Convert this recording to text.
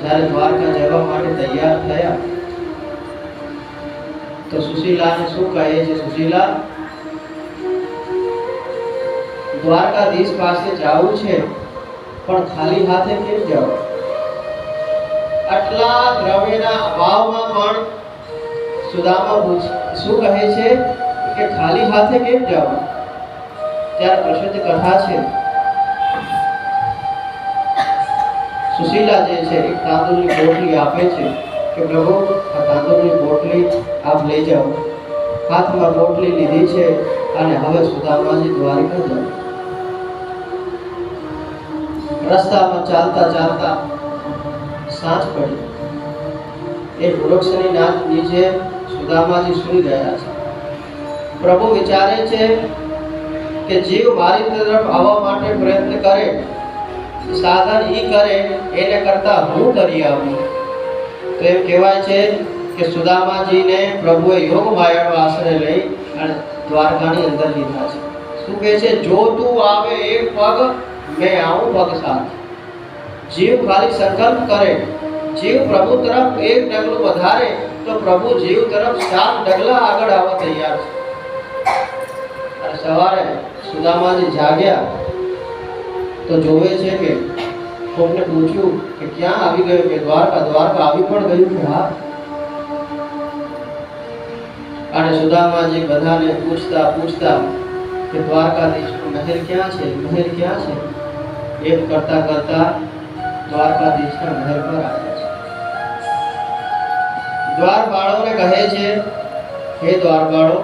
જ્યારે દ્વારકા જવા માટે તૈયાર થયા તો સુશીલાને શું કહે છે? સુશીલા, દ્વારકાધીશ પાસે જવું છે, પણ ખાલી હાથે કેમ જાવ? આટલા દ્રવ્યના અભાવમાં પણ સુદામા શું કહે છે કે ખાલી હાથે કેમ જાવ? ત્યારે પ્રસિદ્ધ કથા છે, સુશીલા જે છે એક તાંદુળની પોટલી આપે છે કે પ્રભુ આ તાંદુળની પોટલી આપ લઈ જાઓ. હાથમાં પોટલી લીધી છે અને હવે સુદામાજી દ્વારિકા જાઓ. રસ્તામાં ચાલતા ચાલતા સાંજ પડી. એ વૃક્ષની નીચે સુદામાજી સૂઈ ગયા છે. પ્રભુ વિચારે છે કે જીવ મારી તરફ આવવા માટે પ્રયત્ન કરે, સાધન ઈ કરે એને કરતા હું કરી આવું. તો એમ કહેવાય છે કે સુદામાજીને પ્રભુએ યોગ માયાનો આશ્રય લઈ અને દ્વારકાની અંદર લીધા છે. શું કહે છે? જો તું આવે એક પગ, મેં આવું પગ સાથ. જીવ ખાલી સંકલ્પ કરે, જીવ પ્રભુ તરફ એક ડગલું વધારે તો પ્રભુ જીવ તરફ 7 ડગલા આગળ આવવા તૈયાર છે. અને સવારે સુદામાજી જાગ્યા તો જોવે છે કે કોઈને પૂછ્યું કે ક્યાં આવી ગયો? કે દ્વારકા આવી પણ ગયું કે હા. અને સુદામાજી બધાને પૂછતા કે દ્વારકાધીશનું મહેલ ક્યાં છે? મહેલ ક્યાં છે? એમ કરતા દ્વારકાધીશના મહેલ પર આવ્યા છે. દ્વારપાળોને કહે છે, હે દ્વારપાળો,